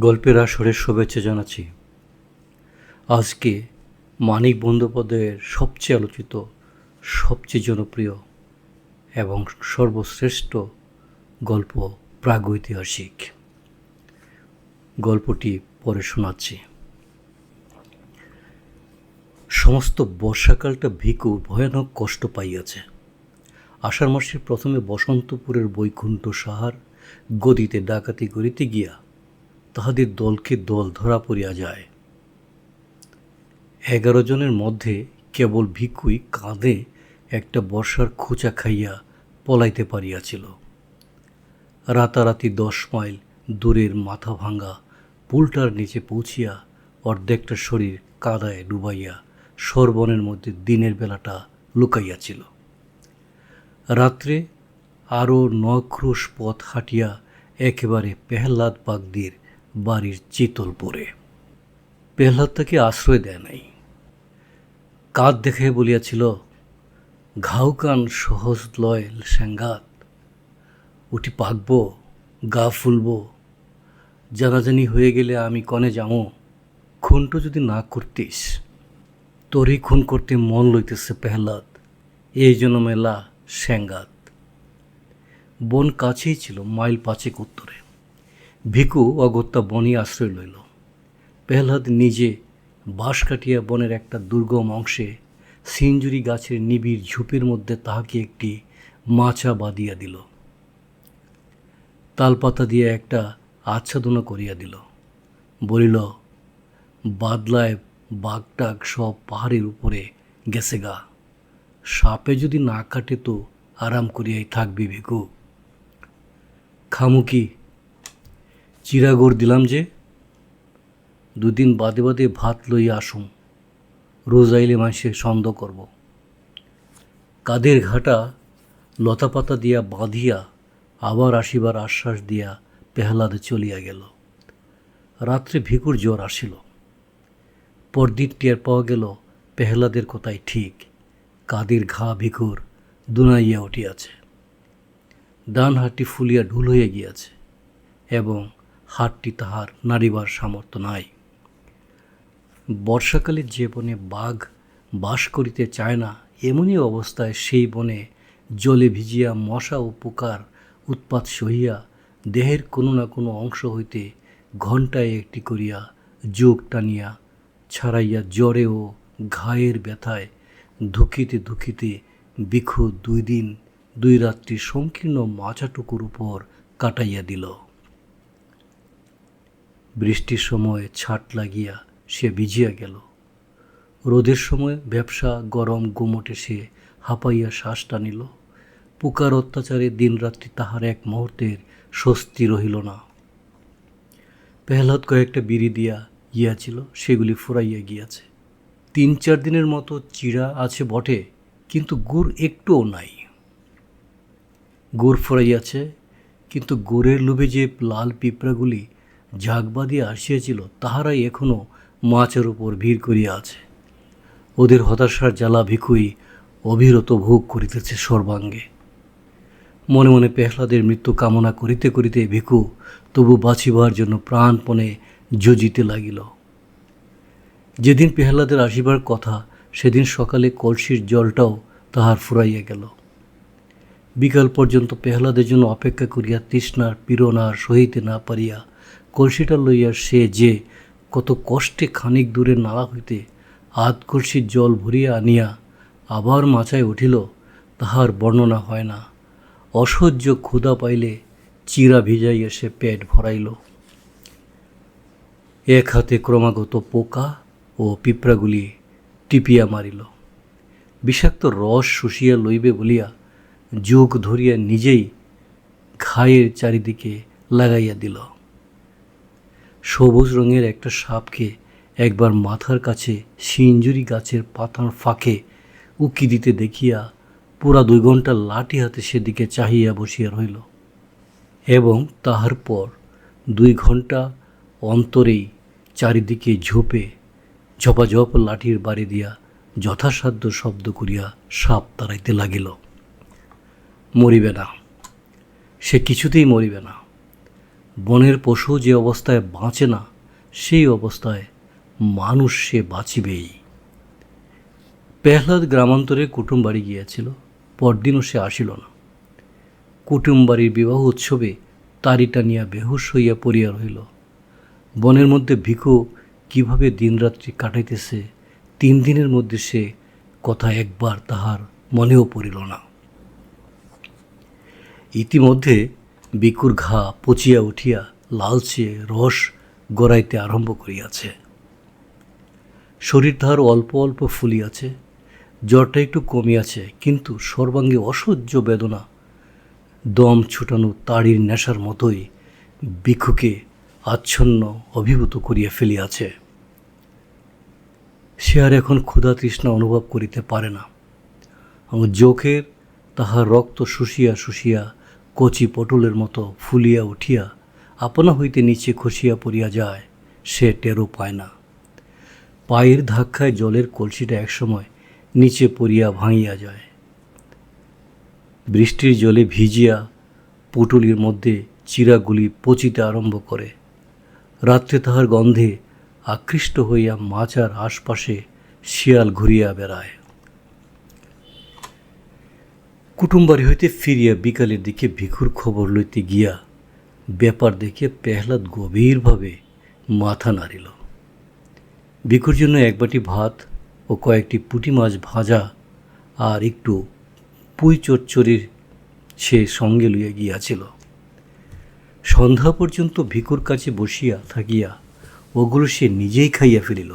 গল্পের আসরের শুভেচ্ছা জানাচ্ছি। আজকে মানিক বন্দ্যোপাধ্যায়ের সবচেয়ে আলোচিত, সবচেয়ে জনপ্রিয় এবং সর্বশ্রেষ্ঠ গল্প প্রাগৈতিহাসিক। গল্পটি পরে শোনাচ্ছি। সমস্ত বর্ষাকালটা ভিকু ভয়ানক কষ্ট পাইয়াছে। আষাঢ় মাসের প্রথমে বসন্তপুরের বৈকুণ্ঠ সাহার গদিতে ডাকাতি করিতে গিয়া তাহাদের দলকে দল ধরা পড়িয়া যায়। 11 জনের মধ্যে কেবল ভিকুই কাঁধে একটা বর্ষার খোঁচা খাইয়া পলাইতে পারিয়াছিল। রাতারাতি 10 মাইল দূরের মাথা ভাঙা পুলটার নিচে পৌঁছিয়া অর্ধেকটা শরীর কাদায় ডুবাইয়া সরবনের মধ্যে দিনের বেলাটা লুকাইয়াছিল। রাত্রে আরও 9 ক্রোশ পথ হাঁটিয়া একেবারে পেহ্লাদ বাগদির বাড়ির চিতলপুরে। পেহ্লাদ তাকে আশ্রয় দেয় নাই। কাঁধ দেখাইয়া বলিয়াছিল, ঘাউ কান সহজ লয় স্যাঙ্গাত, উঠি পাকব, গা ফুলব, জানাজানি হয়ে গেলে আমি কনে যামো, খুনটো যদি না করতিস। তোরই খুন করতে মন লইতেছে পেহ্লাদ, এই জন্য মেলা স্যাঙ্গাত। বন কাছেই ছিল, মাইল 5 উত্তরে। ভিকু অগত্যা বনই আশ্রয় লইল। পেহ্লাদ নিজে বাঁশ কাটিয়া বনের একটা দুর্গম অংশে সিঞ্জুরি গাছের নিবিড় ঝোপের মধ্যে তাহাকে একটি মাচা বাঁধিয়া দিল। তালপাতা দিয়ে একটা আচ্ছাদনা করিয়া দিল। বলিল, বাদলায় বাঘটাক সব পাহাড়ের উপরে গেছে গা, সাপে যদি না কাটে তো আরাম করিয়াই থাকবি ভিকু। খামু কি? চিরাগোড় দিলাম যে, 2 দিন বাদে বাদে ভাত লইয়া আসুম, রোজ আইলে মানুষের সন্দেহ করব। কাদের ঘাটা লতাপাতা দিয়া বাঁধিয়া আবার আসিবার আশ্বাস দিয়া পেহ্লাদে চলিয়া গেল। রাত্রে ভিকুর জ্বর আসিল। পরদিন টের পাওয়া গেল পেহ্লাদের কথাই ঠিক, কাদের ঘা ভিকুর দুনাইয়া উঠিয়াছে। ডান হাতটি ফুলিয়া ঢুল হইয়া গিয়াছে এবং হাতটি তাহার নাড়িবার সামর্থ্য নাই। বর্ষাকালে যে বনে বাঘ বাস করিতে চায় না, এমনই অবস্থায় সেই বনে জলে ভিজিয়া মশা ও পোকার উৎপাত সহিয়া দেহের কোনো না কোনো অংশ হইতে ঘণ্টায় একটি করিয়া যোগ টানিয়া ছাড়াইয়া জ্বরে ও ঘায়ের ব্যথায় ধুকিতে ধুকিতে ভিকু 2 দিন 2 রাত্রি সংকীর্ণ মাচাটুকুর উপর কাটাইয়া দিল। বৃষ্টির সময় ছাট লাগিয়া সে ভিজিয়া গেল। রোদের সময় ব্যবসা গরম গুমটে সে হাঁপাইয়া শ্বাস টানিল। পোকার অত্যাচারে দিনরাত্রি তাহার এক মুহূর্তের স্বস্তি রহিল না। পেহ্লাদ কয়েকটা বিড়ি দিয়া গিয়াছিল, সেগুলি ফুরাইয়া গিয়াছে। 3-4 দিনের মতো চিড়া আছে বটে, কিন্তু গুড় একটুও নাই। গুড় ফুরাইয়াছে, কিন্তু গুড়ের লোভে যে লাল পিঁপড়াগুলি ঝাঁক বাঁধিয়া আসিয়াছিল, তাহারাই এখনও মাছের উপর ভিড় করিয়া আছে। ওদের হতাশার জ্বালা ভিকুই অবিরত ভোগ করিতেছে সর্বাঙ্গে। মনে মনে পেহ্লাদের মৃত্যু কামনা করিতে করিতে ভিকু তবু বাঁচিবার জন্য প্রাণপণে যুজিতে লাগিল। যেদিন পেহ্লাদের আসিবার কথা, সেদিন সকালে কলসির জলটাও তাহার ফুরাইয়া গেল। বিকাল পর্যন্ত পেহ্লাদের জন্য অপেক্ষা করিয়া তৃষ্ণার পীড়ন আর সহিতে না পারিয়া কলসিটা লইয়া সে যে কত কষ্টে খানিক দূরের নালা হইতে আধ কলসির জল ভরিয়া আনিয়া আবার মাচায় উঠিল, তাহার বর্ণনা হয় না। অসহ্য ক্ষুধা পাইলে চিরা ভিজাইয়া সে পেট ভরাইল। এক হাতে ক্রমাগত পোকা ও পিঁপড়াগুলি টিপিয়া মারিল। বিষাক্ত রস শুষিয়া লইবে বলিয়া যোগ ধরিয়া নিজেই ঘায়ের চারিদিকে লাগাইয়া দিল। সবুজ রঙের একটা সাপকে একবার মাথার কাছে সিঞ্জুরি গাছের পাতার ফাঁকে উকি দিতে দেখিয়া পুরা 2 ঘণ্টা লাঠি হাতে সেদিকে চাহিয়া বসিয়া রহিল এবং তাহার পর 2 ঘণ্টা অন্তরেই চারিদিকে ঝোপে ঝপাঝপ লাঠির বাড়ি দিয়া যথাসাধ্য শব্দ করিয়া সাপ তাড়াইতে লাগিল। মরিবে না, সে কিছুতেই মরিবে না। বনের পশু যে অবস্থায় বাঁচে না, সেই অবস্থায় মানুষ সে বাঁচিবেই। পেহ্লাদ গ্রামান্তরে কুটুম বাড়ি গিয়াছিল। পরদিনও সে আসিল না। কুটুম বাড়ির বিবাহ উৎসবে তারি টানিয়া বেহুশ হইয়া পড়িয়া রহিল। বনের মধ্যে ভিখু কিভাবে দিনরাত্রি কাটাইতেছে 3 দিনের মধ্যে সে কথা একবার তাহার মনেও পড়িল না। ইতিমধ্যে ভিখুর ঘা পচিয়া উঠিয়া লালচে রস গড়াইতে আরম্ভ করিয়াছে। শরীর তাহার অল্প অল্প ফুলিয়াছে, জ্বরটা একটু কমিয়াছে, কিন্তু সর্বাঙ্গে অসহ্য বেদনা দম ছুটানো তাড়ির নেশার মতোই ভিখুকে আচ্ছন্ন অভিভূত করিয়া ফেলিয়াছে। সে আর এখন ক্ষুধা তৃষ্ণা অনুভব করিতে পারে না। চোখের তাহার রক্ত শুষিয়া শুষিয়া কচি পটলের মতো ফুলিয়া উঠিয়া আপনা হইতে নিচে খসিয়া পড়িয়া যায়, সে টেরও পায় না। পায়ের ধাক্কায় জলের কলসিটা একসময় নিচে পড়িয়া ভাঙিয়া যায়। বৃষ্টির জলে ভিজিয়া পুটুলির মধ্যে চিরাগুলি পচিতে আরম্ভ করে। রাত্রে তাহার গন্ধে আকৃষ্ট হইয়া মাচার আশপাশে শিয়াল ঘুরিয়া বেড়ায়। কুটুমবাড়ি হইতে ফিরিয়া বিকালের দিকে ভিখুর খবর লইতে গিয়া ব্যাপার দেখে পেহ্লাদ গভীরভাবে মাথা নাড়িল। ভিখুর জন্য 1 বাটি ভাত ও কয়েকটি পুঁটি মাছ ভাজা আর একটু পুঁই চচ্চড়ির সে সঙ্গে লইয়া গিয়াছিল। সন্ধ্যা পর্যন্ত ভিখুর কাছে বসিয়া থাকিয়া ওগুলো সে নিজেই খাইয়া ফেলিল।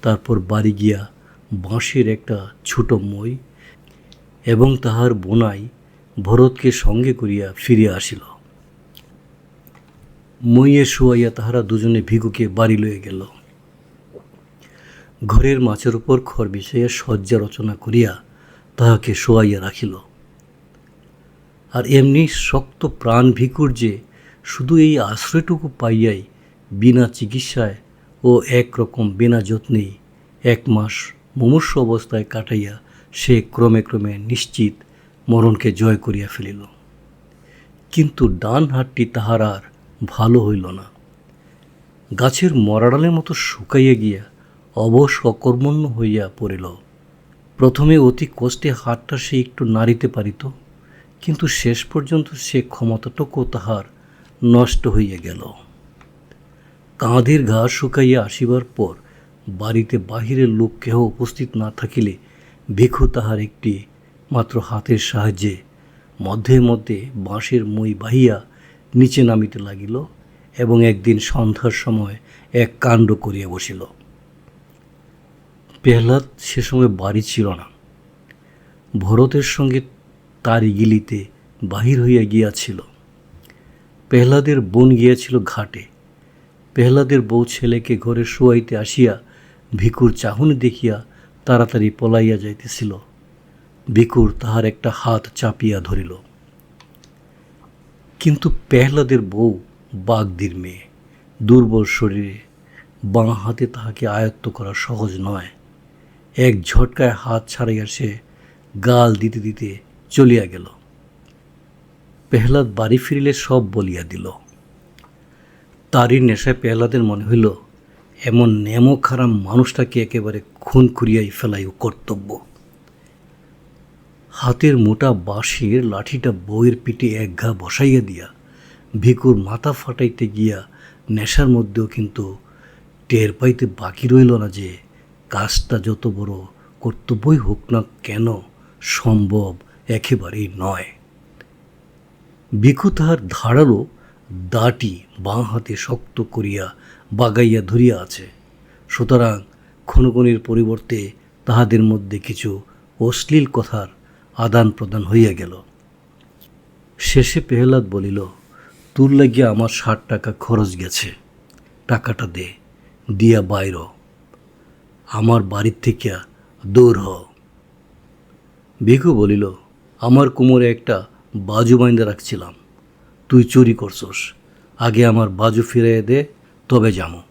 তারপর বাড়ি গিয়া বাঁশের একটা ছোট মই এবং তাহার বোনাই ভরতকে সঙ্গে করিয়া ফিরিয়া আসিল। মইয়ে শুয়াইয়া তাহারা দুজনে ভিখুকে বাড়ি লইয়া গেল। ঘরের মাছের উপর খড় বিছাইয়া শয্যা রচনা করিয়া তাহাকে শোয়াইয়া রাখিল। আর এমনি শক্ত প্রাণ ভিখুর যে শুধু এই আশ্রয়টুকু পাইয়াই বিনা চিকিৎসায় ও একরকম বিনা যত্নেই 1 মাস মুমূর্ষু অবস্থায় কাটাইয়া সে ক্রমে ক্রমে নিশ্চিত মরণকে জয় করিয়া ফেলিল। কিন্তু ডান হাতটি তাহার আর ভালো হইল না। গাছের মরাডালের মতো শুকাইয়া গিয়া অবশ অকর্মণ্য হইয়া পড়িল। প্রথমে অতি কষ্টে হাতটা সে একটু নাড়িতে পারিত, কিন্তু শেষ পর্যন্ত সে ক্ষমতাটুকু তাহার নষ্ট হইয়া গেল। কাঁধের ঘা শুকাইয়া আসিবার পর বাড়িতে বাহিরের লোক কেহ উপস্থিত না থাকিলে ভিখু তাহার একটি মাত্র হাতের সাহায্যে মধ্যে মধ্যে বাঁশের মই বাহিয়া নিচে নামিতে লাগিল এবং একদিন সন্ধ্যার সময় এক কাণ্ড করিয়া বসিল। পেহ্লাদ সে সময় বাড়ি ছিল না। ভরতের সঙ্গে তারি গিলিতে বাহির হইয়া গিয়াছিল। পেহ্লাদের বোন গিয়াছিল ঘাটে। পেহ্লাদের বউ ছেলেকে ঘরে শুয়াইতে আসিয়া ভিখুর চাহনি দেখিয়া তাড়াতাড়ি পলাইয়া যাইতেছিল। ভিখুর তাহার একটা হাত চাপিয়া ধরিল। কিন্তু পেহ্লাদের বউ বাগদির মেয়ে, দুর্বল শরীরে, বাঁ হাতে তাহাকে আয়ত্ত করা সহজ নয়। এক ঝটকায় হাত ছাড়াইয়া সে গাল দিতে দিতে চলিয়া গেল। পেহ্লাদ বাড়ি ফিরিলে সব বলিয়া দিল। তারির নেশায় পেহ্লাদের মনে হইল এমন নেমো খারাপ মানুষটাকে একেবারে খুন করিয়াই ফেলাই কর্তব্য। হাতের মোটা বাঁশের লাঠিটা বউয়ের পিঠে এক ঘা বসাইয়া দিয়া ভিখুর মাথা ফাটাইতে গিয়া নেশার মধ্যেও কিন্তু টের পাইতে বাকি রইল না যে কাজটা যত বড় কর্তব্যই হোক না কেন সম্ভব একেবারেই নয়। ভিখু তাহার ধারালো দাটি বাঁ হাতে শক্ত করিয়া বাগাইয়া ধরিয়া আছে। সুতরাং খুনোখুনির পরিবর্তে তাহাদের মধ্যে কিছু অশ্লীল কথার আদান প্রদান হইয়া গেল। শেষে পেহ্লাদ বলিল, তোর লাগিয়া আমার 60 টাকা খরচ গেছে, টাকাটা দে, দিয়া বাইর আমার বাড়ির থেকে দূর হ। ভিখু বলিল, আমার কোমরে একটা বাজু বাইন্দা রাখছিলাম, তুই চুরি করছস, আগে আমার বাজু ফিরাইয়া দে, তবে যামো।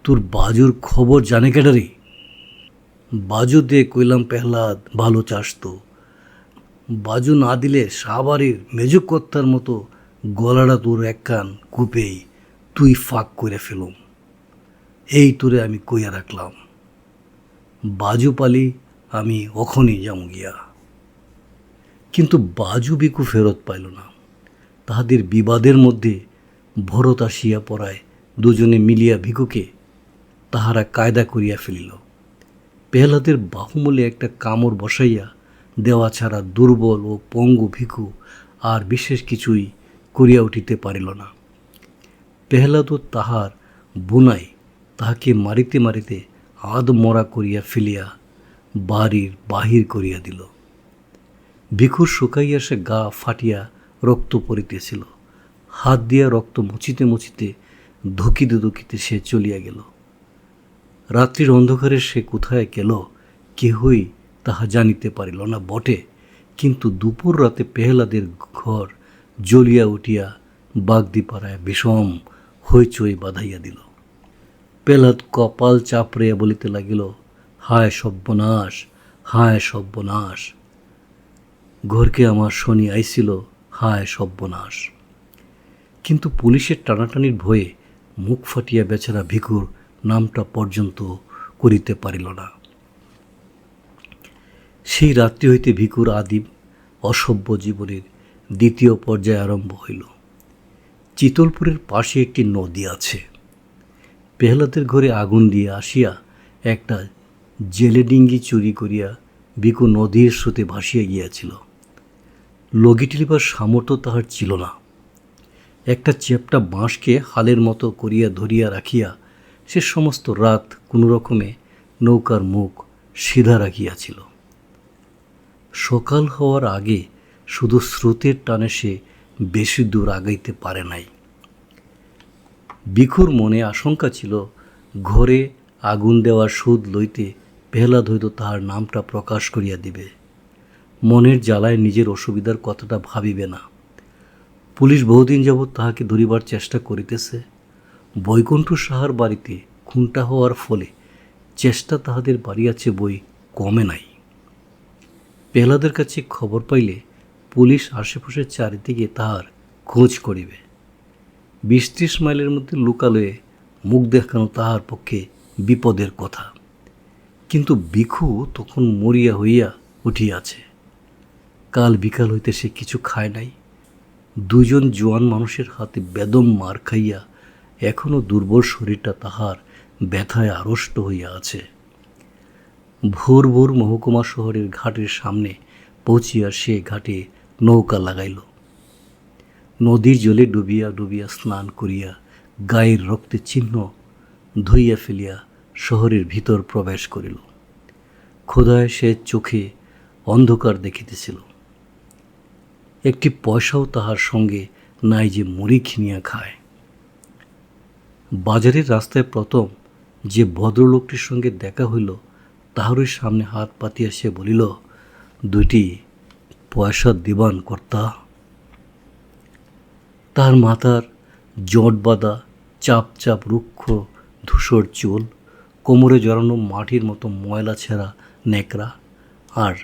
তোর বাজুর খবর জানে কেডারে? বাজু দে কইলাম পেহ্লাদ, ভালো চাস তো। বাজু না দিলে শাহবাড়ির মেজুকর্তার মতো গলাটা তোর এক কান কূপেই তুই ফাঁক করে ফেলুম, এই তোরে আমি কইয়া রাখলাম। বাজু পালি আমি অখনই যাম গিয়া। কিন্তু বাজু বিকু ফেরত পাইল না। তাহাদের বিবাদের মধ্যে ভরত আসিয়া পড়ায় দুজনে মিলিয়া ভিকুকে তাহারা কায়দা করিয়া ফেলিল। পেহলাদের বাহুমূলে একটা কামড় বসাইয়া দেওয়া ছাড়া দুর্বল ও পঙ্গু ভিখু আর বিশেষ কিছুই করিয়া উঠিতে পারিল না। পেহলাদ তাহার বুনাই তাহাকে মারিতে মারিতে আধমরা করিয়া ফেলিয়া বাড়ির বাহির করিয়া দিল। ভিখুর শুকাইয়া সে গা ফাটিয়া রক্ত পড়িতেছিল। হাত দিয়া রক্ত মুছিতে মুছিতে ধুকিতে ধুকিতে সে চলিয়া গেল। রাত্রির অন্ধকারে সে কোথায় গেল কেহই তাহা জানিতে পারিল না বটে, কিন্তু দুপুর রাতে পেহলাদের ঘর জ্বলিয়া উঠিয়া বাগদিপাড়ায় বিষম হইচই বাঁধাইয়া দিল। পেহলাদ কপাল চাপড়িয়া বলিতে লাগিল, হায় সর্বনাশ, হায় সর্বনাশ, ঘরকে আমার শনি আইছিল, হায় সর্বনাশ। কিন্তু পুলিশের টানাটানির ভয়ে মুখ ফাটিয়া বেচারা ভিখুর নামটা পর্যন্ত করিতে পারিল না। সেই রাত্রি হইতে ভিখুর আদিম অসভ্য জীবনের দ্বিতীয় পর্যায় আরম্ভ হইল। চিতলপুরের পাশে একটি নদী আছে। পেহলাদের ঘরে আগুন দিয়ে আসিয়া একটা জেলে ডিঙ্গি চুরি করিয়া ভিখু নদীর স্রোতে ভাসিয়া গিয়াছিল। লগি টিলিবার সামর্থ্য তাহার ছিল না। একটা চ্যাপ্টা বাঁশকে হালের মতো করিয়া ধরিয়া রাখিয়া সে সমস্ত রাত কোনো রকমে নৌকার মুখ সিধা রাখিয়াছিল। সকাল হওয়ার আগে শুধু স্রোতের টানে সে বেশি দূর আগাইতে পারে নাই। ভিখুর মনে আশঙ্কা ছিল, ঘরে আগুন দেওয়ার সুদ লইতে পেহলাদ হইতো তাহার নামটা প্রকাশ করিয়া দিবে। মনের জ্বালায় নিজের অসুবিধার কথাটা ভাবিবে না। পুলিশ বহুদিন যাবৎ তাহাকে ধরিবার চেষ্টা করিতেছে। বৈকুণ্ঠ সাহার বাড়িতে খুনটা হওয়ার ফলে চেষ্টা তাহাদের বাড়িয়াছে বই কমে নাই। পেহলাদের কাছে খবর পাইলে পুলিশ আশেপাশে চারিদিকে তাহার খোঁজ করিবে। ২০-৩০ মাইলের মধ্যে লুকালয়ে মুখ দেখানো তাহার পক্ষে বিপদের কথা। কিন্তু ভিখু তখন মরিয়া হইয়া উঠিয়াছে। কাল বিকাল হইতে সে কিছু খায় নাই। দুজন জোয়ান মানুষের হাতে বেদম মার খাইয়া এখনও দুর্বল শরীরটা তাহার ব্যথায় আড়ষ্ট হইয়া আছে। ভোর ভোর মহকুমা শহরের ঘাটের সামনে পৌঁছিয়া সে ঘাটে নৌকা লাগাইল। নদীর জলে ডুবিয়া ডুবিয়া স্নান করিয়া গায়ের রক্তের চিহ্ন ধুইয়া ফেলিয়া শহরের ভিতর প্রবেশ করিল। ক্ষুধায় সে চোখে অন্ধকার দেখিতেছিল। একটি পয়সাও তাহার সঙ্গে নাই যে মুড়ি খিনিয়া খায়। বাজারের রাস্তায় প্রথম যে ভদ্রলোকটির সঙ্গে দেখা হইল তাহারই সামনে হাত পাতিয়া সে বলিল, 2টি পয়সা দিবান কর্তা। তার মাথার জট বাঁধা চাপ চাপ রুক্ষ ধূসর চুল, কোমরে জড়ানো মাটির মতো ময়লা ছেঁড়া নেকড়া আর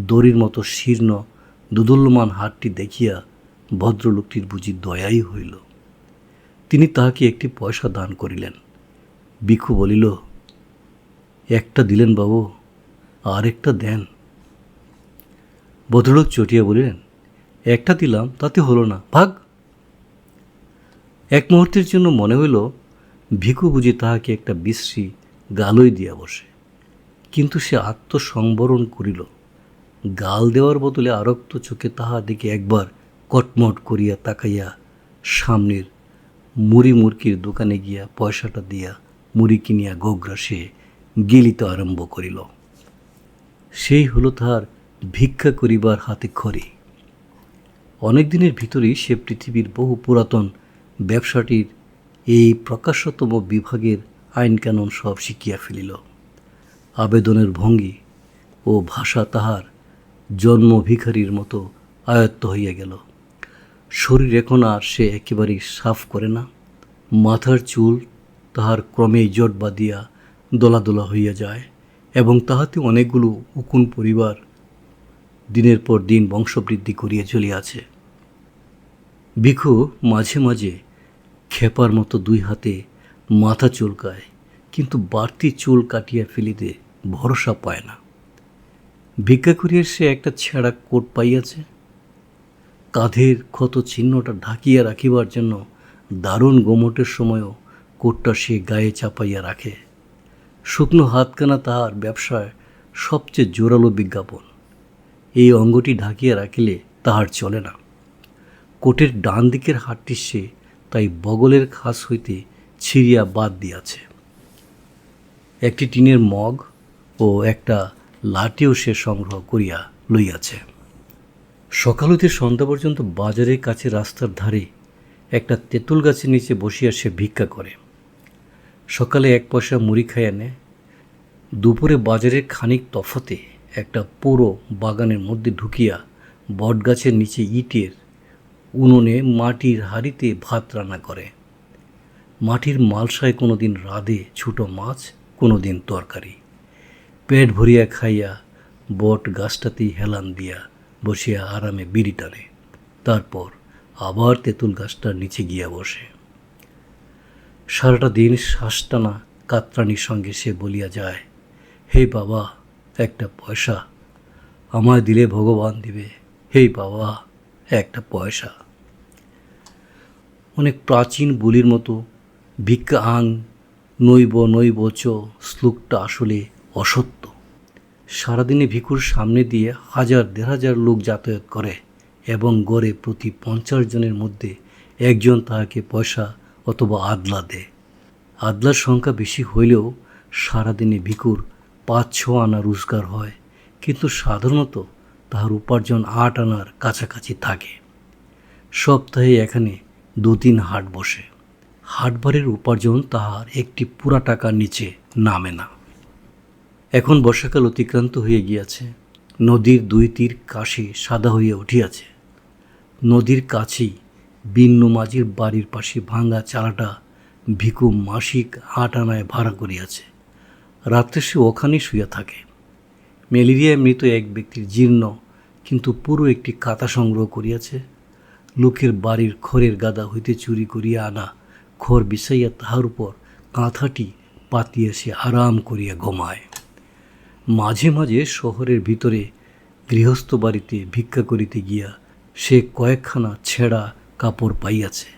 দড়ির মতো শীর্ণ দুদুল্যমান হাতটি দেখিয়া ভদ্রলোকটির বুঝি দয়াই হইল। তিনি তাহাকে একটি পয়সা দান করিলেন। ভিখু বলিল, একটা দিলেন বাবু, আর একটা দেন। ভদ্রলোক চটিয়া বলিলেন, একটা দিলাম তাতে হলো না, ভাগ। এক মুহূর্তের জন্য মনে হইল ভিখু বুঝি তাহাকে একটা বিশ্রী গালই দিয়া বসে। কিন্তু সে আত্মসংবরণ করিল। গাল দেওয়ার বদলে আরক্ত চোখে তাহার দিকে একবার কটমট করিয়া তাকাইয়া সামনের মুড়ি মুরকির দোকানে গিয়া পয়সাটা দিয়া মুড়ি কিনিয়া গোগরা সে গিলিতে আরম্ভ করিল। সেই হলো তাহার ভিক্ষা করিবার হাতে খড়ি। অনেক দিনের ভিতরেই সে পৃথিবীর বহু পুরাতন ব্যবসাটির এই প্রকাশ্যতম বিভাগের আইনকানুন সব শিখিয়া ফেলিল। আবেদনের ভঙ্গি ও ভাষা তাহার জন্ম ভিখারির মতো আয়ত্ত হইয়া গেল। শরীর এখন আর সে একেবারেই সাফ করে না। মাথার চুল তাহার ক্রমেই জট বাঁধিয়া দোলা দোলা হইয়া যায় এবং তাহাতে অনেকগুলো উকুন পরিবার দিনের পর দিন বংশবৃদ্ধি করিয়া চলিয়াছে। ভিখু মাঝে মাঝে খেপার মতো দুই হাতে মাথা চুলকায়, কিন্তু বাড়তি চুল কাটিয়া ফেলিতে ভরসা পায় না। ভিক্ষা করিয়া সে একটা ছেঁড়া কোট পাইয়াছে, কাঁধের ক্ষত চিহ্নটা ঢাকিয়া রাখিবার জন্য দারুণ গোমটের সময়ও কোটটা সে গায়ে চাপাইয়া রাখে। শুকনো হাতখানা তাহার ব্যবসায় সবচেয়ে জোরালো বিজ্ঞাপন। এই অঙ্গটি ঢাকিয়া রাখিলে তাহার চলে না। কোটের ডান দিকের হাতটি সে তাই বগলের খাস হইতে ছিঁড়িয়া বাদ দিয়াছে। একটি টিনের মগ ও একটা লাঠিও সে সংগ্রহ করিয়া লইয়াছে। সকাল হইতে সন্ধ্যা পর্যন্ত বাজারের কাছে রাস্তার ধারে একটা তেঁতুল গাছের নিচে বসিয়া সে ভিক্ষা করে। সকালে 1 পয়সা মুড়ি খাইয়া নেয়। দুপুরে বাজারের খানিক তফাতে একটা পুরো বাগানের মধ্যে ঢুকিয়া বটগাছের নিচে ইটের উনুনে মাটির হাঁড়িতে ভাত রান্না করে। মাটির মালসায় কোনো দিন রাঁধে ছোটো মাছ, কোনো দিন তরকারি। পেট ভরিয়া খাইয়া বট গাছটাতেই হেলান দিয়া বসিয়া আরামে বিড়ি টানে। তারপর আবার তেঁতুল গাছটার নিচে গিয়া বসে। সারাটা দিন শ্বাসটানা কাতরানির সঙ্গে সে বলিয়া যায়, হে বাবা, একটা পয়সা আমায় দিলে ভগবান দিবে, হে বাবা, একটা পয়সা। অনেক প্রাচীন বলির মতো ভিক্ষা আং নৈব নৈব চ শ্লোকটা আসলে অসত্য। সারাদিনে ভিক্ষুর সামনে দিয়ে 1000-1500 লোক যাতায়াত করে এবং গড়ে প্রতি 50 জনের মধ্যে একজন তাহাকে পয়সা অথবা আদলা দেয়। আদলার সংখ্যা বেশি হইলেও সারাদিনে ভিক্ষুর 5-6 আনা রোজগার হয়, কিন্তু সাধারণত তাহার উপার্জন 8 আনার কাছাকাছি থাকে। সপ্তাহে এখানে 2-3 হাট বসে। হাটবারের উপার্জন তাহার একটি পুরা টাকার নিচে নামে না। এখন বর্ষাকাল অতিক্রান্ত হইয়া গিয়াছে। নদীর 2 তীর কাশি সাদা হইয়া উঠিয়াছে। নদীর কাছেই বিন্নু মাঝির বাড়ির পাশে ভাঙা চালাটা ভিখু মাসিক 8 আনায় ভাড়া করিয়াছে। রাত্রে সে ওখানেই শুইয়া থাকে। ম্যালেরিয়ায় মৃত এক ব্যক্তির জীর্ণ কিন্তু পুরো একটি কাঁথা সংগ্রহ করিয়াছে। লোকের বাড়ির খড়ের গাদা হইতে চুরি করিয়া আনা খড় বিছাইয়া তাহার উপর কাঁথাটি পাতিয়া সে আরাম করিয়া ঘুমায়। মাঝে মাঝে শহরের ভিতরে গৃহস্থ বাড়িতে ভিক্ষা করিতে গিয়া সে কয়েকখানা ছেঁড়া কাপড় পাইয়াছে,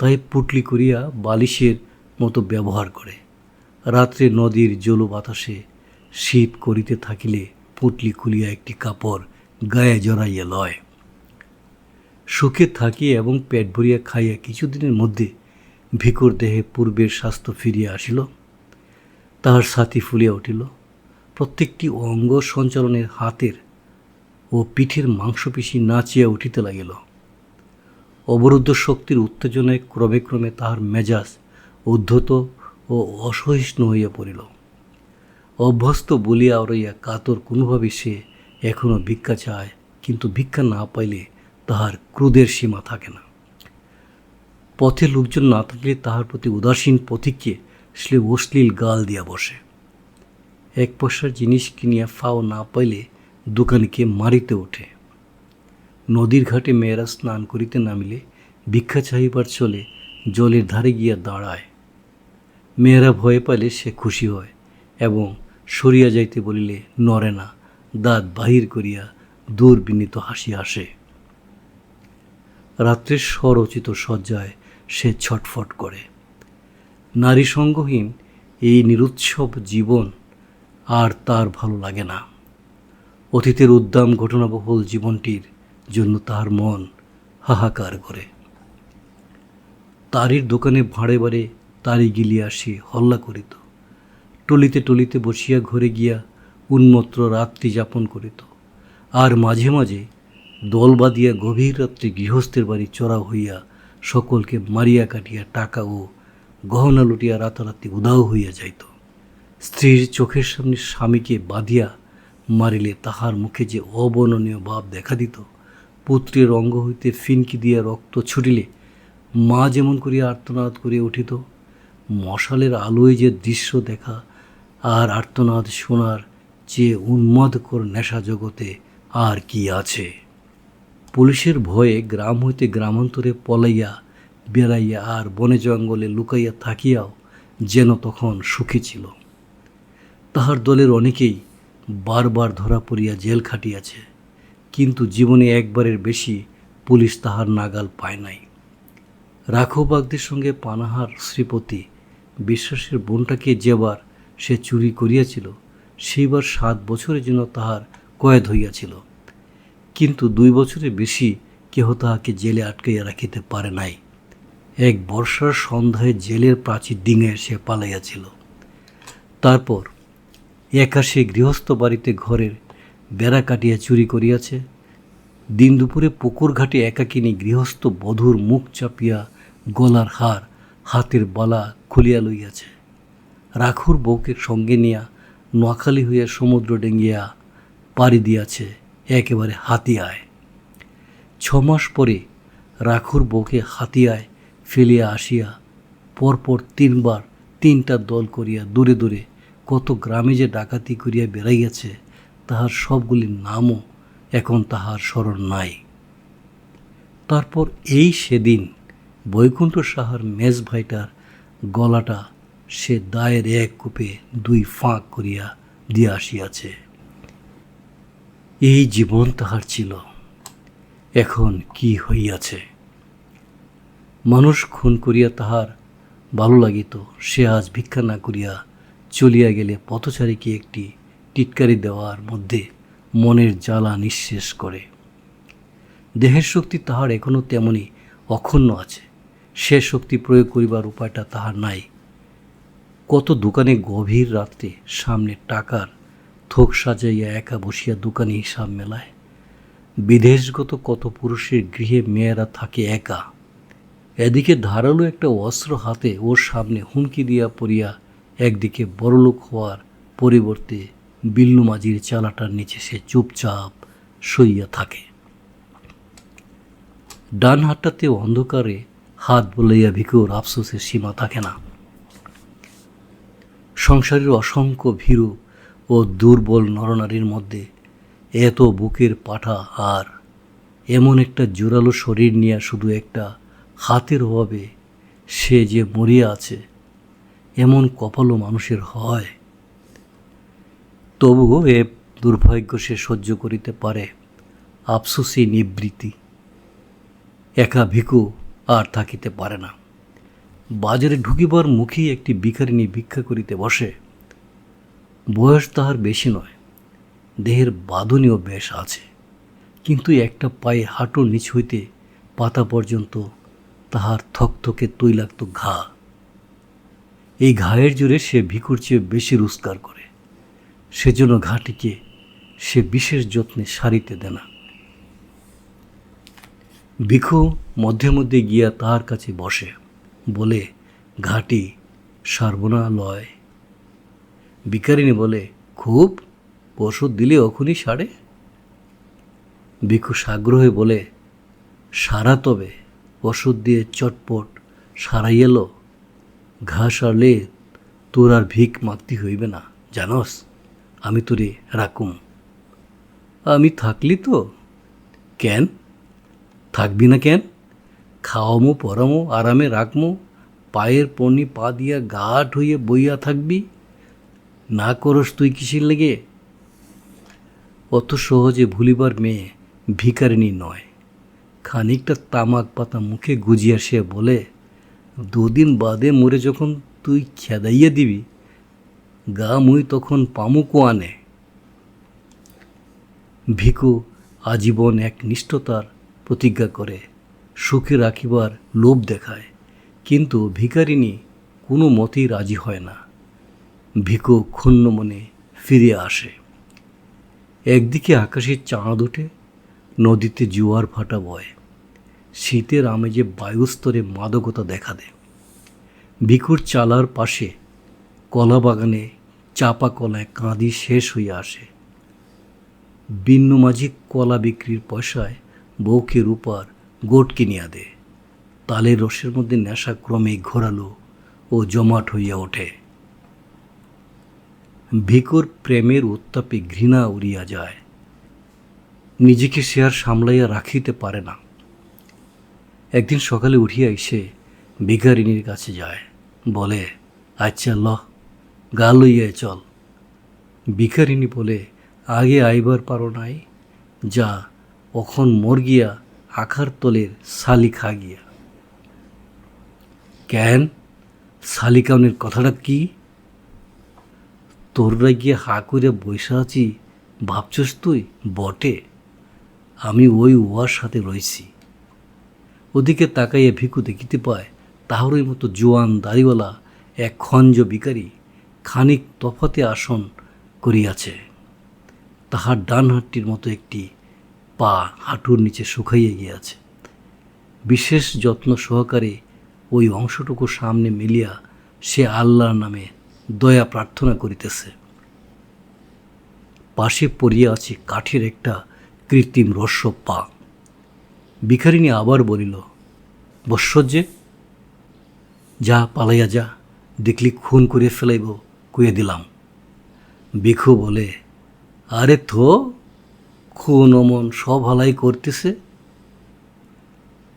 তাই পুটলি করিয়া বালিশের মতো ব্যবহার করে। রাত্রে নদীর জল বাতাসে শীত করিতে থাকিলে পুটলি খুলিয়া একটি কাপড় গায়ে জড়াইয়া লয়। সুখে থাকিয়া এবং পেট ভরিয়া খাইয়া কিছুদিনের মধ্যে ভিখুর দেহে পূর্বের স্বাস্থ্য ফিরিয়া আসিল। তাহার ছাতি ফুলিয়া উঠিল। প্রত্যেকটি অঙ্গ সঞ্চালনের হাতের ও পিঠের মাংসপেশি নাচিয়া উঠিতে লাগিল। অবরুদ্ধ শক্তির উত্তেজনায় ক্রমে ক্রমে তাহার মেজাজ উদ্ধত ও অসহিষ্ণু হইয়া পড়িল। অভ্যস্ত বলিয়া আওড়াইয়া কাতর কোনোভাবে সে এখনও ভিক্ষা চায়, কিন্তু ভিক্ষা না পাইলে তাহার ক্রোধের সীমা থাকে না। পথে লোকজন না থাকলে তাহার প্রতি উদাসীন পথিককে সে অশ্লীল গাল দিয়া বসে। 1 পয়সার জিনিস কিনিয়া ফাও না পাইলে দোকানিকে মারিতে ওঠে। নদীর ঘাটে মেয়েরা স্নান করিতে নামিলে ভিক্ষা চাহিবার চলে জলের ধারে গিয়া দাঁড়ায়। মেয়েরা ভয় পাইলে সে খুশি হয় এবং সরিয়া যাইতে বলিলে নড়ে না, দাঁত বাহির করিয়া দূর বিনীত হাসি আসে। রাত্রের স্বরচিত শয্যায় সে ছটফট করে। নারী সঙ্গহীন এই নিরুৎসব জীবন আর তার ভালো লাগে না। অতীতের উদ্দাম ঘটনাবহুল জীবনটির জন্য তাহার মন হাহাকার করে। তারির দোকানে ভাঁড়ে বাড়ে তারি গিলিয়া সে হল্লা করিত। টলিতে টলিতে বসিয়া ঘরে গিয়া উন্মত্ত রাত্রি যাপন করিত। আর মাঝে মাঝে দল বাঁধিয়া গভীর রাত্রে গৃহস্থের বাড়ি চড়াও হইয়া সকলকে মারিয়া কাটিয়া টাকা ও গহনা লুটিয়া রাতারাতি উধাও হইয়া যাইত। স্ত্রীর চোখের সামনে স্বামীকে বাঁধিয়া মারিলে তাহার মুখে যে অবর্ণনীয় ভাব দেখা দিত। পুত্রের অঙ্গ হইতে ফিনকি দিয়া রক্ত ছুটিলে মা যেমন করিয়া আর্তনাদ করিয়া উঠিত, মশালের আলোয় যে দৃশ্য দেখা আর আর্তনাদ শোনার যে উন্মাদকর নেশা জগতে আর কি আছে। পুলিশের ভয়ে গ্রাম হইতে গ্রামান্তরে পলাইয়া বেড়াইয়া আর বনে জঙ্গলে লুকাইয়া থাকিয়াও যেন তখন সুখী ছিল। তাহার দলের অনেকেই বারবার ধরা পড়িয়া জেল খাটিয়াছে, কিন্তু জীবনে একবারের বেশি পুলিশ তাহার নাগাল পায় নাই। রাঘববাগদের সঙ্গে পানাহার শ্রীপতি বিশ্বাসের বোনটাকে যেবার সে চুরি করিয়াছিল, সেইবার 7 বছরের জন্য তাহার কয়েদ হইয়াছিল, কিন্তু 2 বছরের বেশি কেহ তাহাকে জেলে আটকাইয়া রাখিতে পারে নাই। এক বর্ষার সন্ধ্যায় জেলের প্রাচীর ডিঙে সে পালাইয়াছিল। তারপর একা সে গৃহস্থ বাড়িতে ঘরের বেড়া কাটিয়া চুরি করিয়াছে। দিন দুপুরে পুকুর ঘাটে একাকিনী গৃহস্থ বধূর মুখ চাপিয়া গলার হার হাতের বালা খুলিয়া লইয়াছে। রাখুর বউকে সঙ্গে নিয়া নোয়াখালী হইয়া সমুদ্র ডেঙ্গিয়া পাড়ি দিয়াছে একেবারে হাতিয়ায়। 6 মাস পরে রাখুর বউকে হাতিয়ায় ফেলিয়া আসিয়া পরপর 3 বার 3টা দল করিয়া দূরে দূরে কত গ্রামে যে ডাকাতি করিয়া বেড়াইয়াছে, তাহার সবগুলির নামও এখন তাহার স্মরণ নাই। তারপর এই সেদিন বৈকুণ্ঠ সাহার মেজ ভাইটার গলাটা সে দায়ের 1 কূপে 2 ফাঁক করিয়া দিয়া আসিয়াছে। এই জীবন তাহার ছিল, এখন কি হইয়াছে। মানুষ খুন করিয়া তাহার ভালো লাগিত, সে আজ ভিক্ষা না করিয়া চলিয়া গেলে পথচারীকে একটি টিটকারি দেওয়ার মধ্যে মনের জ্বালা নিঃশেষ করে। দেহের শক্তি তাহার এখনও তেমনি অক্ষুণ্ণ আছে, সে শক্তি প্রয়োগ করিবার উপায়টা তাহার নাই। কত দোকানে গভীর রাত্রে সামনে টাকার থোক সাজাইয়া একা বসিয়া দোকানে হিসাব মেলায়। বিদেশগত কত পুরুষের গৃহে মেয়েরা থাকে একা। এদিকে ধারালো একটা অস্ত্র হাতে ওর সামনে হুমকি দিয়া পড়িয়া একদিকে বড়লোক হওয়ার পরিবর্তে বিল্লু মাঝির চালাটার নিচে সে চুপচাপ শুইয়া থাকে। ডান হাতটাতে অন্ধকারে হাত বলাইয়া ভিকুর আফসোসের সীমা থাকে না। সংসারের অসংখ্য ভীরু ও দুর্বল নরনারীর মধ্যে এত বুকের পাঠা আর এমন একটা জোরালো শরীর নিয়ে শুধু একটা হাতের অভাবে সে যে মরিয়া আছে, এমন কপালও মানুষের হয়। তবুও এ দুর্ভাগ্য সে সহ্য করিতে পারে। আফসোসী নিবৃত্তি। একা ভিকু আর থাকিতে পারে না। বাজারে ঢুকিবার মুখেই একটি ভিখারিনী ভিক্ষা করিতে বসে। বয়স তাহার বেশি নয়, দেহের বাঁধনীয় বেশ আছে, কিন্তু একটা পায়ে হাঁটুর নিচ হইতে পাতা পর্যন্ত তাহার থকথকে তৈলাক্ত ঘা। এই ঘায়ের জোরে সে ভিকুর চেয়ে বেশি রোজগার করে, সেজন্য ঘাটিকে সে বিশেষ যত্নে সারিতে দেয় না। ভিখু মধ্যে মধ্যে গিয়া তাহার কাছে বসে, বলে, ঘাটি সারব না লয়? ভিখারিনী বলে, খুব, ওষুধ দিলে অখুনি সারে। ভিখু সাগ্রহে বলে, সারা তবে, ওষুধ দিয়ে চটপট সারাই এলো। ঘা সারলে তোর আর ভিক মাগতে হইবে না, জানস, আমি তোরে রাখুম। আমি থাকলি তো? কেন থাকবি না কেন? খাওয়ামো পরামো আরামে রাখমো, পায়ের পনি পা দিয়া গাঢ় হইয়া বইয়া থাকবি। না করস তুই কিসের লেগে? অত সহজে ভুলিবার মেয়ে ভিখারিনী নয়। খানিকটা তামাক পাতা মুখে গুজিয়া সে বলে, 2 দিন বাদে মরে যখন তুই খেদাইয়া দিবি, গা মুই তখন পামু কোয়ানে। ভিকু আজীবন এক নিষ্ঠতার প্রতিজ্ঞা করে, সুখে রাখিবার লোভ দেখায়, কিন্তু ভিখারিনী কোনো মতেই রাজি হয় না। ভিকু ক্ষুণ্ণ মনে ফিরে আসে। একদিকে আকাশে চাঁদ ওঠে, নদীতে জোয়ার ভাটা বয়, শীতের আমেজে বায়ুস্তরে মাদকতা দেখা দেয়। ভিকুর চালার পাশে কলা বাগানে চাপা কলায় কাঁদি শেষ হইয়া আসে। বিন্নু মাঝি কলা বিক্রির পয়সায় বউকে রূপার গোট কিনিয়া দেয়। তালের রসের মধ্যে নেশা ক্রমে ঘোরালো ও জমাট হইয়া ওঠে। ভিকুর প্রেমের উত্তাপে ঘৃণা উড়িয়া যায়। নিজেকে সে আর সামলাইয়া রাখিতে পারে না। একদিন সকালে উঠিয়া এসে ভিখারিনীর কাছে যায়, বলে, আচ্ছা ল, গা লইয়া চল। ভিখারিনী বলে, আগে আইবার পারো নাই, যা অখন মর গিয়া আখার তলের শালি খা গিয়া। কেন, শালিকাউনের কথাটা কি? তোররা গিয়ে হা করে বৈশা আছি ভাবছস তুই? বটে, আমি ওই উহার সাথে রয়েছি। ওদিকে তাকাইয়া ভিকু দেখিতে পায় তাহারই মতো জোয়ান দাড়িওয়ালা এক খঞ্জ ভিখারি খানিক তফাতে আসন করিয়াছে। তাহার ডান হাতটির মতো একটি পা হাঁটুর নিচে শুকাইয়া গিয়াছে। বিশেষ যত্ন সহকারে ওই অংশটুকু সামনে মিলিয়া সে আল্লাহর নামে দয়া প্রার্থনা করিতেছে। পাশে পড়িয়া আছে কাঠের একটা কৃত্রিম রস্য পা। ভিখারিনী আবার বলিল, বৎসজ্জে, যা পালাইয়া যা, দেখলি খুন করে ফেলাইব কুয়ে দিলাম। ভিখু বলে, আরে থো, খুন অমন সব হালাই করতেছে,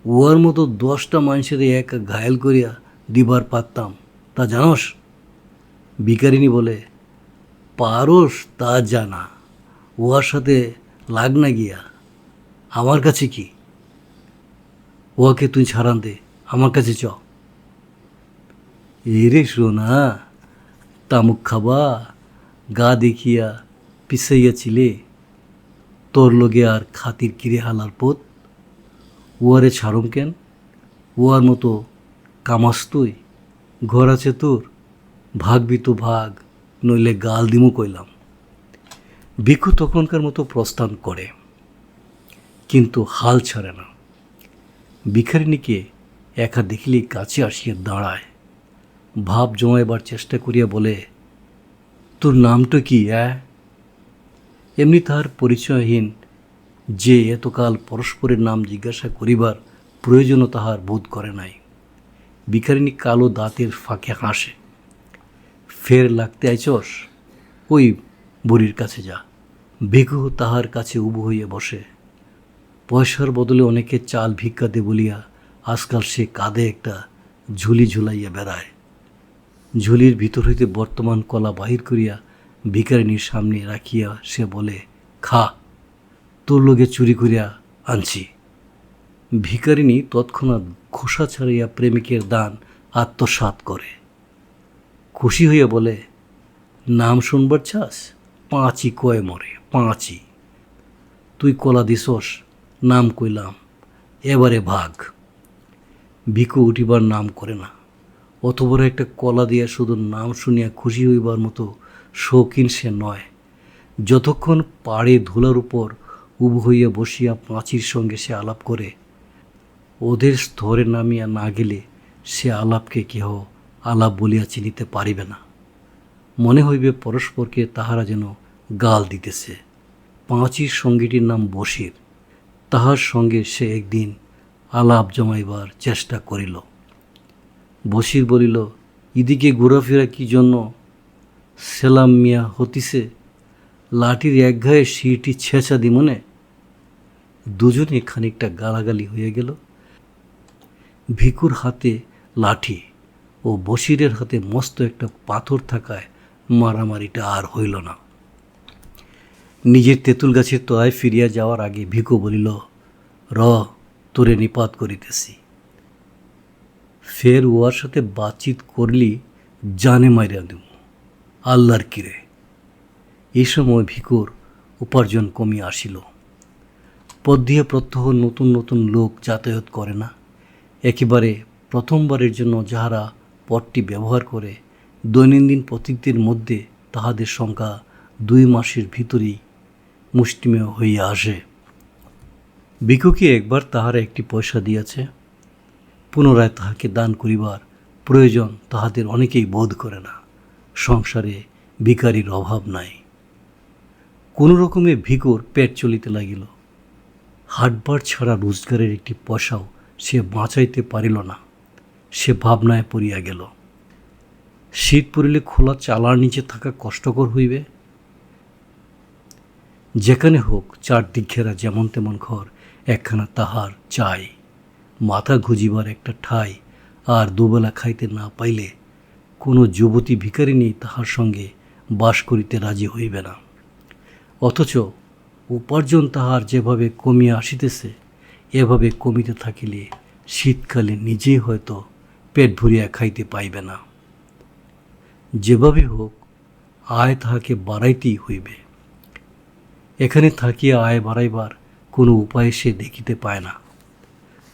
ওর মতো 10টা মানুষের এক ঘায়েল করিয়া দিবার পারতাম, তা জানোস? ভিখারিনী বলে, পারোস তা জানা, ওর সাথে লাগ না গিয়া, আমার কাছে কি? ওকে তুই ছাড়ান দে, আমার কাছে চ। এরে শোনা, তামুক খাবা, গা দেখিয়া পিছাইয়াছিলে, তোর লগে আর খাতির কিরে হালার পোত, ওয়ারে ছাড়ম কেন? ওয়ার মতো কামাস তুই? ঘর আছে তোর, ভাগবি তো ভাগ, নইলে গাল দিমু কইলাম। ভিখু তখনকার মতো প্রস্থান করে, কিন্তু হাল ছাড়ে না। ভিখারিনীকে একা দেখিলেই কাছে আসিয়া দাঁড়ায়, ভাব জমাইবার চেষ্টা করিয়া বলে, তোর নামটা কি? এমনি তাহার পরিচয়হীন যে এতকাল পরস্পরের নাম জিজ্ঞাসা করিবার প্রয়োজনও তাহার বোধ করে নাই। ভিখারিনী কালো দাঁতের ফাঁকে হাসে। ফের লাগতে আইচস? ওই বুড়ির কাছে যা। ভিখু তাহার কাছে উবু হইয়া বসে। পয়সার বদলে অনেকে চাল ভিক্ষা দে বলিয়া আজকাল সে কাঁধে একটা ঝুলি ঝুলাইয়া বেড়ায়। ঝুলির ভিতর হইতে বর্তমান কলা বাহির করিয়া ভিখারিনীর সামনে রাখিয়া সে বলে, খা, তোর লগে চুরি করিয়া আনছি। ভিখারিনী তৎক্ষণাৎ খোসা ছাড়িয়া প্রেমিকের দান আত্মসাৎ করে। খুশি হইয়া বলে, নাম শুনবার চাস? 5ই কয় মরে, 5ই। তুই কলা দিছস, নাম কইলাম, এবারে ভাগ। ভিখু উঠিবার নাম করে না। অত বড় একটা কলা দিয়া শুধু নাম শুনিয়া খুশি হইবার মতো শৌখিন সে নয়। যতক্ষণ পাড়ে ধুলার উপর উবু হইয়া বসিয়া 5ইর সঙ্গে সে আলাপ করে, ওদের স্তরে নামিয়া না গেলে সে আলাপকে কেহ আলাপ বলিয়া চিনিতে পারিবে না। মনে হইবে পরস্পরকে তাহারা যেন গাল দিতেছে। 5ইর সঙ্গীটির নাম বশির। তাহার সঙ্গে সে একদিন আলাপ জমাইবার চেষ্টা করিল। বশির বলিল, ইদিকে ঘোরাফেরা কি জন্য? সেলাম মিয়া হতিছে, লাঠির এক ঘায়ে শিরটি ছেঁচা দিমনে। দুজনে খানিকটা গালাগালি হয়ে গেল। ভিখুর হাতে লাঠি ও বশিরের হাতে মস্ত একটা পাথর থাকায় মারামারিটা আর হইল না। নিজের তেঁতুল গাছের তলায় ফিরিয়া যাওয়ার আগে ভিখু বলিল, তোরে নিপাত করিতেছি। ফের ওয়ার সাথে বাতচিত করলি জানে মাইরা দেব, আল্লাহর কিরে। এই সময় ভিখুর উপার্জন কমিয়া আসিল। পথ দিয়ে প্রত্যহ নতুন নতুন লোক যাতায়াত করে না। একেবারে প্রথমবারের জন্য যাহারা পথটি ব্যবহার করে, দৈনন্দিন পথিকদের মধ্যে তাহাদের সংখ্যা 2 মাসের ভিতরেই মুষ্টিমেয় হইয়া আসে। ভিখুকে একবার তাহারা একটি পয়সা দিয়াছে, পুনরায় তাহাকে দান করিবার প্রয়োজন তাহাদের অনেকেই বোধ করে না। সংসারে ভিখারির অভাব নাই। কোনো রকমে ভিখুর পেট চলিতে লাগিল। হাটবার ছাড়া রোজগারের একটি পয়সাও সে বাঁচাইতে পারিল না। সে ভাবনায় পড়িয়া গেল। শীত পড়িলে খোলা চালার নিচে থাকা কষ্টকর হইবে। যেখানে হোক চারদিক ঘেরা যেমন তেমন ঘর একখানা তাহার চাই, মাথা গুজিবার একটা ঠাঁই, আর দুবেলা খাইতে না পাইলে কোনো যুবতী ভিখারিণী তাহার সঙ্গে বাস করিতে রাজি হইবে না। অথচ উপার্জন তাহার যেভাবে কমিয়া আসিতেছে, এভাবে কমিতে থাকিলে শীতকালে নিজেই হয়তো পেট ভরিয়া খাইতে পাইবে না। যেভাবে হোক আয় তাহাকে বাড়াইতেই হইবে। এখানে থাকিয়া আয় বাড়াইবার কোনো উপায় সে দেখিতে পায় না।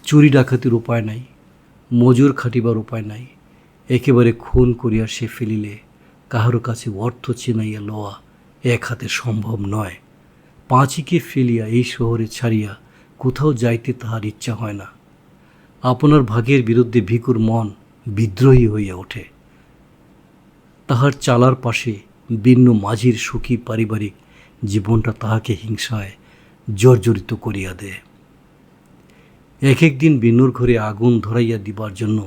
চুরি ডাকাতির উপায় নাই, মজুর খাটিবার উপায় নাই। একেবারে খুন করিয়া সে ফেলিলে কাহারও কাছে অর্থ চিনাইয়া লওয়া এক হাতে সম্ভব নয়। পাঁচিকে ফেলিয়া এই শহরে ছাড়িয়া কোথাও যাইতে তাহার ইচ্ছা হয় না। আপনার ভাগের বিরুদ্ধে ভিখুর মন বিদ্রোহী হইয়া ওঠে। তাহার চালার পাশে বিন্ন মাঝির সুখী পারিবারিক জীবনটা তাহাকে হিংসায় জর্জরিত করিয়া দেয়। এক একদিন বিন্নুর ঘরে আগুন ধরাইয়া দিবার জন্য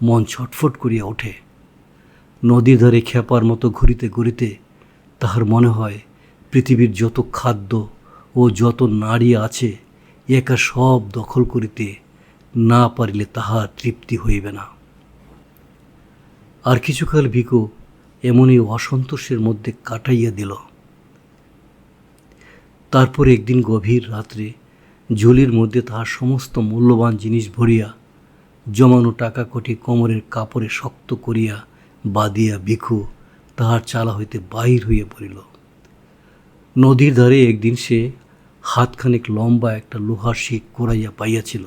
মন ছটফট করিয়া ওঠে। নদীর ধারে খেপার মতো ঘুরিতে ঘুরিতে তাহার মনে হয় পৃথিবীর যত খাদ্য ও যত নারী আছে একা সব দখল করিতে না পারিলে তাহার তৃপ্তি হইবে না। আর কিছুকাল ভিখু এমনই অসন্তোষের মধ্যে কাটাইয়া দিল। তারপর একদিন গভীর রাত্রে ঝুলির মধ্যে তাহার সমস্ত মূল্যবান জিনিস ভরিয়া জমানো টাকা কটি কোমরের কাপড়ে শক্ত করিয়া বাঁধিয়া ভিখু তাহার চালা হইতে বাহির হইয়া পড়িল। নদীর ধারে একদিন সে হাতখানেক লম্বা একটা লোহার শিক কুড়াইয়া পাইয়াছিল।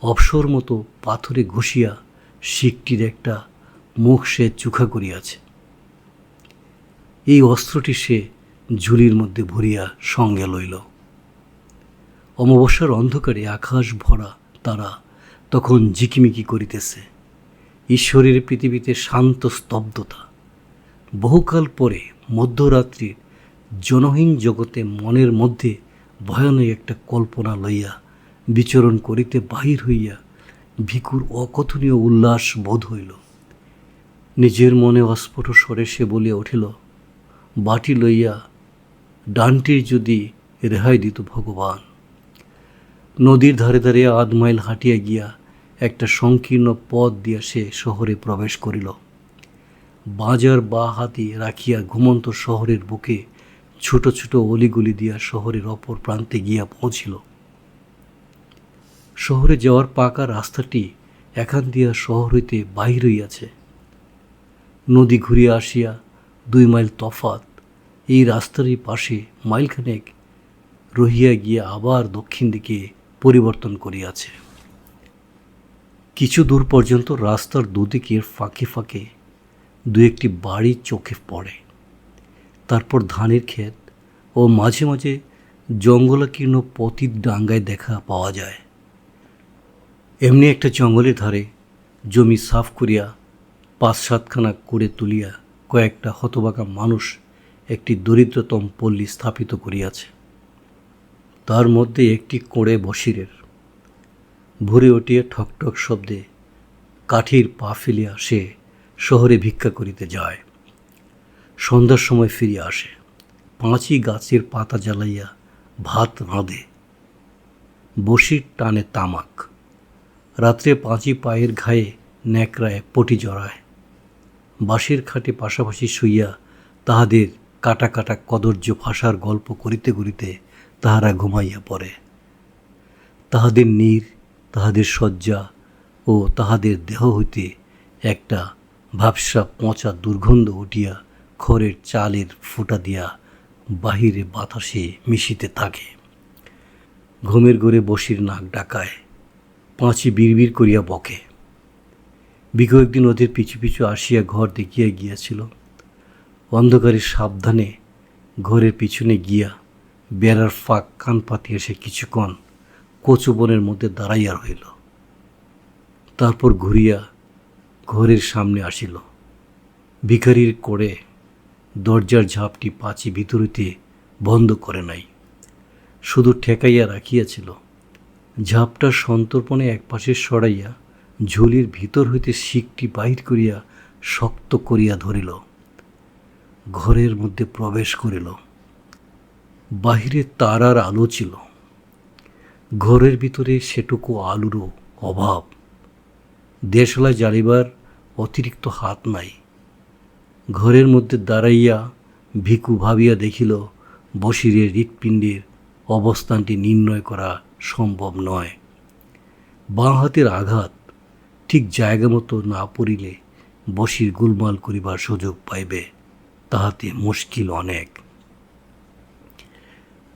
অবসর মতো পাথরে ঘষিয়া শিকটির একটা মুখ সে চুখা করিয়াছে। এই অস্ত্রটি সে ঝুলির মধ্যে ভরিয়া সঙ্গে লইল। অমাবস্যার অন্ধকারে আকাশ ভরা তারা তখন ঝিকিমিকি করিতেছে। ঈশ্বরের পৃথিবীতে শান্ত স্তব্ধতা। বহুকাল পরে মধ্যরাত্রির জনহীন জগতে মনের মধ্যে ভয়ানক একটা কল্পনা লইয়া বিচরণ করিতে বাহির হইয়া ভিখুর অকথনীয় উল্লাস বোধ হইল। নিজের মনে অস্ফুট স্বরে সে বলিয়া উঠিল, বাটি লইয়া ডানটির যদি রেহাই দিত ভগবান। নদীর ধারে ধারে আধ মাইল হাঁটিয়া গিয়া একটা সংকীর্ণ পথ দিয়া সে শহরে প্রবেশ করিল। বাজার বা হাতি রাখিয়া ঘুমন্ত শহরের বুকে ছোট ছোট অলিগুলি দিয়া শহরের অপর প্রান্তে গিয়া পৌঁছিল। শহরে যাওয়ার পাকা রাস্তাটি এখান দিয়া শহর হইতে বাহির হইয়াছে। নদী ঘুরিয়া আসিয়া 2 মাইল তফাত এই রাস্তারই পাশে মাইলখানেক রহিয়া গিয়া আবার দক্ষিণ দিকে পরিবর্তন করিয়াছে। কিছু দূর পর্যন্ত রাস্তার দুদিকের ফাঁকে ফাঁকে 2-1টি বাড়ি চোখে পড়ে। তারপর ধানের ক্ষেত ও মাঝে মাঝে জঙ্গলাকীর্ণ পতিত ডাঙ্গায় দেখা পাওয়া যায়। এমনি একটা জঙ্গলের ধারে জমি সাফ করিয়া 5-7খানা করে তুলিয়া কয়েকটা হতবাকা মানুষ একটি দরিদ্রতম পল্লী স্থাপিত করিয়াছে। তার মধ্যে একটি কোড়ে বসিরের। ভোরে উঠিয়া ঠকঠক শব্দে কাঠির পা ফেলিয়া সে শহরে ভিক্ষা করিতে যায়। সন্ধ্যার সময় ফিরিয়া আসে। পাঁচি গাছের পাতা জ্বালাইয়া ভাত রাঁধে। বসির টানে তামাক। রাত্রে পাঁচি পায়ের ঘায়ে ন্যাকড়ায় পটি জড়ায়। বাঁশের খাটে পাশাপাশি শুইয়া তাহাদের কাটা কাটা কদর্য ভাষার গল্প করিতে করিতে তাহারা ঘুমাইয়া পড়ে। তাহাদের নীর, তাহাদের শয্যা ও তাহাদের দেহ হইতে একটা ভাবসা পচা দুর্গন্ধ উঠিয়া খড়ের চালের ফুটা দিয়া বাহিরে বাতাসে মিশিতে থাকে। ঘুমের ঘরে বসির নাক ডাকায়। পাঁচি বিড়বিড় করিয়া বকে। ভিখু একদিন ওদের পিছু পিছু আসিয়া ঘর দেখিয়া গিয়াছিল। অন্ধকারে সাবধানে ঘরের পিছনে গিয়া বেড়ার ফাঁক কান পাতিয়া সে কিছুক্ষণ কচু বনের মধ্যে দাঁড়াইয়া রহিল। তারপর ঘুরিয়া ঘরের সামনে আসিল। ভিখারির কোড়ে দরজার ঝাপটি পাঁচি ভিতরিতে বন্ধ করে নাই, শুধু ঠেকাইয়া রাখিয়াছিল। ঝাপটা সন্তর্পণে একপাশে সরাইয়া ঝুলির ভিতর হইতে শিকটি বাহির করিয়া শক্ত করিয়া ধরিল। ঘরের মধ্যে প্রবেশ করিল। বাহিরে তারার আলো ছিল, ঘরের ভিতরে সেটুকু আলোরও অভাব। দেশলায় জ্বালিবার অতিরিক্ত হাত নাই। ঘরের মধ্যে দাঁড়াইয়া ভিখু ভাবিয়া দেখিল বসিরের হৃৎপিণ্ডের অবস্থানটি নির্ণয় করা সম্ভব নয়। বাঁ হাতের আঘাত ঠিক জায়গা মতো না পড়িলে বসির গোলমাল করিবার সুযোগ পাইবে, তাহাতে মুশকিল অনেক।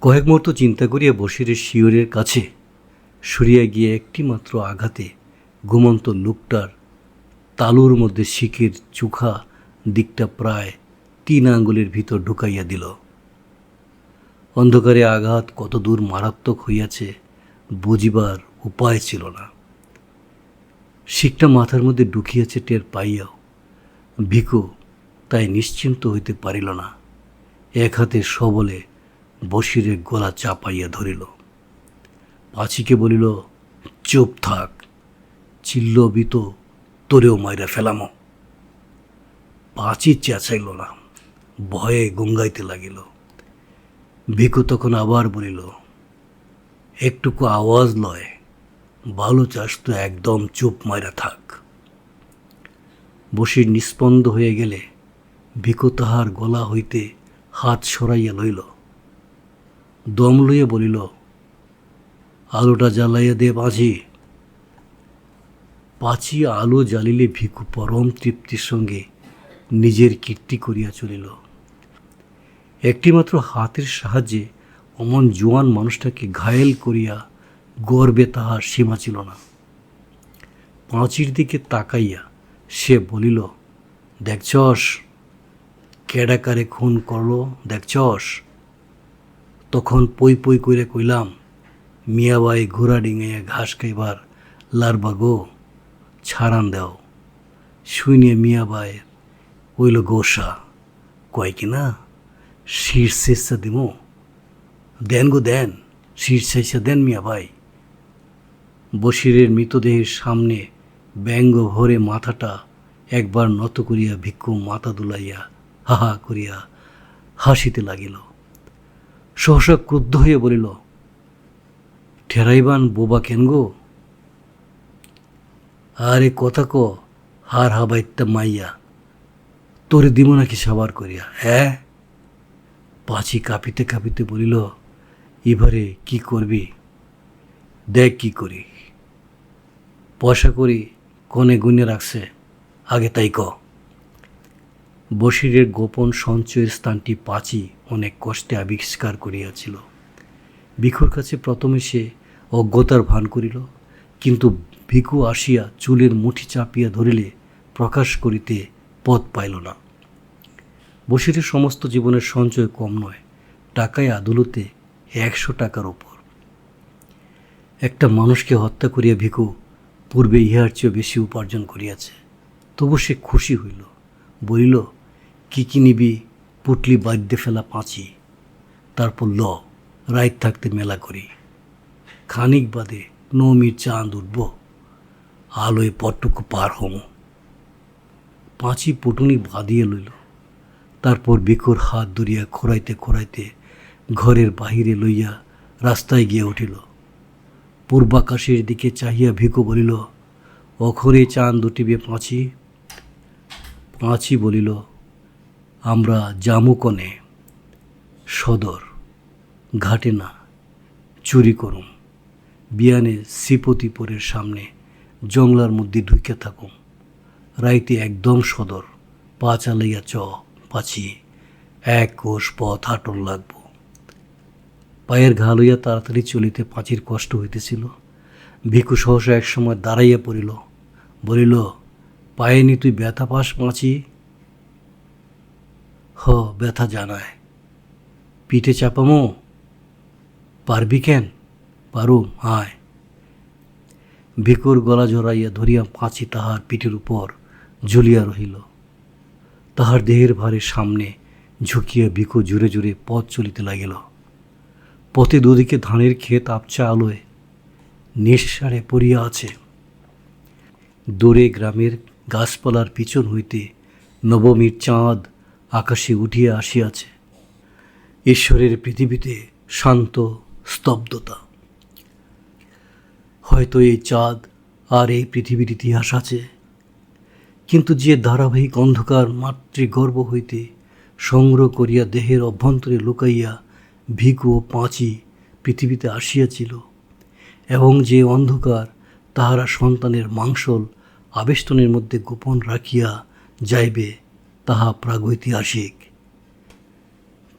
কয়েক মুহূর্ত চিন্তা করিয়া বসিরের শিয়রের কাছে সরিয়া গিয়ে একটিমাত্র আঘাতে ঘুমন্ত লোকটার তালুর মধ্যে শিকের চোখা দিকটা প্রায় 3 আঙ্গুলের ভিতর ঢুকাইয়া দিল। অন্ধকারে আঘাত কত দূর মারাত্মক হইয়াছে বুঝিবার উপায় ছিল না। শিকটা মাথার মধ্যে ঢুকিয়াছে টের পাইয়াও ভিখু তাই নিশ্চিন্ত হইতে পারিল না। এক হাতে সবলে বসিরের গলা চাপাইয়া ধরিল। পাঁচিকে বলিল, চুপ থাক, চিল্লবি তো তোরেও মাইরা ফেলামো। পাঁচি চেঁচাইল না, ভয়ে গুঙ্গাইতে লাগিল। ভিখু তখন আবার বলিল, একটুকু আওয়াজ লয়, ভালো চাস তো একদম চুপ মাইরা থাক। বসির নিস্পন্দ হয়ে গেলে ভিখু তাহার গলা হইতে হাত সরাইয়া লইল। দম লইয়া বলিল, আলোটা জ্বালাইয়া দে পাঁচি। পাঁচি আলো জ্বালিলে ভিখু পরম তৃপ্তির সঙ্গে নিজের কীর্তি করিয়া চলিল। একটিমাত্র হাতের সাহায্যে অমন জোয়ান মানুষটাকে ঘায়েল করিয়া গর্বে তাহার সীমা ছিল না। পাঁচির দিকে তাকাইয়া সে বলিল, দেখছস কেডাকারে খুন করলো, দেখছস? তখন পই পই কইরে কইলাম, মিয়াবাই ঘোড়া ডিঙাইয়া ঘাস খাইবার লারবা গো, ছাড়ান দেও। শুইনে মিয়াবাই হইল গোসা, কয় কিনা শির শেষা দিমো, দেন গো দেন, শির শেষা দেন মিয়াবাই। বসিরের মৃতদেহের সামনে ব্যঙ্গ ভরে মাথাটা একবার নত করিয়া ভিক্ষু মাথা দুলাইয়া হা হা করিয়া হাসিতে লাগিল। সহসা ক্রুদ্ধ হইয়া বলিল, ঠেরাইবান বোবা কেন গো? আরে কথা ক, হার হাবাইত্যা মাইয়া, তোরে দিব নাকি সাবার করিয়া, হ্যাঁ? পাঁচি কাঁপিতে কাঁপিতে বলিল, এবারে কি করবি? দেখ কি করি। পয়সা করি কনে গুনে রাখছে, আগে তাই ক। বসিরের গোপন সঞ্চয়ের স্থানটি পাঁচি অনেক কষ্টে আবিষ্কার করিয়াছিল। ভিখুর কাছে প্রথমে সে অজ্ঞতার ভান করিল, কিন্তু ভিখু আসিয়া চুলের মুঠি চাপিয়া ধরিলে প্রকাশ করিতে পথ পাইল না। বসিরের সমস্ত জীবনের সঞ্চয় কম নয়, টাকায় আদলতে 100 টাকার ওপর। একটা মানুষকে হত্যা করিয়া ভিখু পূর্বে ইহার চেয়ে বেশি উপার্জন করিয়াছে। তবু সে খুশি হইল, বলিল, কি নিবি? পুটলি বাদ্যে ফেলা পাঁচি। তারপর ল রাইত থাকতে মেলা করি, খানিক বাদে নৌমির চাঁদ উঠব, আলোয় পটটুকু পার হম। পাঁচি পুটুনি বাঁধিয়ে লইল। তারপর ভিখুর হাত ধরিয়া খোরাইতে খোরাইতে ঘরের বাহিরে লইয়া রাস্তায় গিয়া উঠিল। পূর্বাকাশের দিকে চাহিয়া ভিখু বলিল, অখরে চাঁদ উঠিবে পাঁচি। পাঁচি বলিল, আমরা জামুকনে, সদর, ঘাটে না, চুরি করুম, বিয়ানে শ্রীপতিপুরের সামনে জংলার মধ্যে ঢুকে থাকুম, রাইতে একদম সদর, পা চালাইয়া চ পাছি, 1 কোষ পথ হাঁটন লাগব। পায়ের ঘা লইয়া তাড়াতাড়ি চলিতে পাঁচির কষ্ট হইতেছিল। ভিখু সহসা এক সময় দাঁড়াইয়া পড়িল, বলিল, পায়ে নি তুই ব্যথা পাস পাঁচি? হ, ব্যথা জানায়। পিঠে চাপামো? পারবি কেন? পারুম, আয়। ভিখুর গলা জড়াইয়া ধরিয়া পাঁচি তাহার পিঠের উপর ঝুলিয়া রহিল। তাহার দেহের ভারে সামনে ঝুঁকিয়া ভিখু জুড়ে জুড়ে পথ চলিতে লাগিল। পথে দুদিকে ধানের ক্ষেত আবছা আলোয় নিঃসাড়ে পড়িয়া আছে। দূরে গ্রামের গাছপালার পিছন হইতে নবমীর চাঁদ আকাশে উঠিয়া আসিয়াছে। ঈশ্বরের পৃথিবীতে শান্ত স্তব্ধতা। হয়তো এই চাঁদ আর এই পৃথিবীর ইতিহাস আছে, কিন্তু যে ধারাবাহিক অন্ধকার মাতৃগর্ভ হইতে সংগ্রহ করিয়া দেহের অভ্যন্তরে লুকাইয়া ভিখু ও পাঁচি পৃথিবীতে আসিয়াছিল, এবং যে অন্ধকার তাহারা সন্তানের মাংসল আবেষ্টনের মধ্যে গোপন রাখিয়া যাইবে, তাহা প্রাগৈতিহাসিক।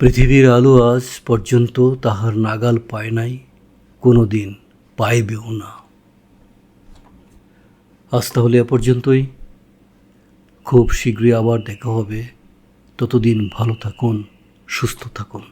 পৃথিবীর আলো আজ পর্যন্ত তাহার নাগাল পায় নাই, কোনো দিন পাইবেও না। আজ তাহলে এ পর্যন্তই। খুব শীঘ্রই আবার দেখা হবে। ততদিন ভালো থাকুন, সুস্থ থাকুন।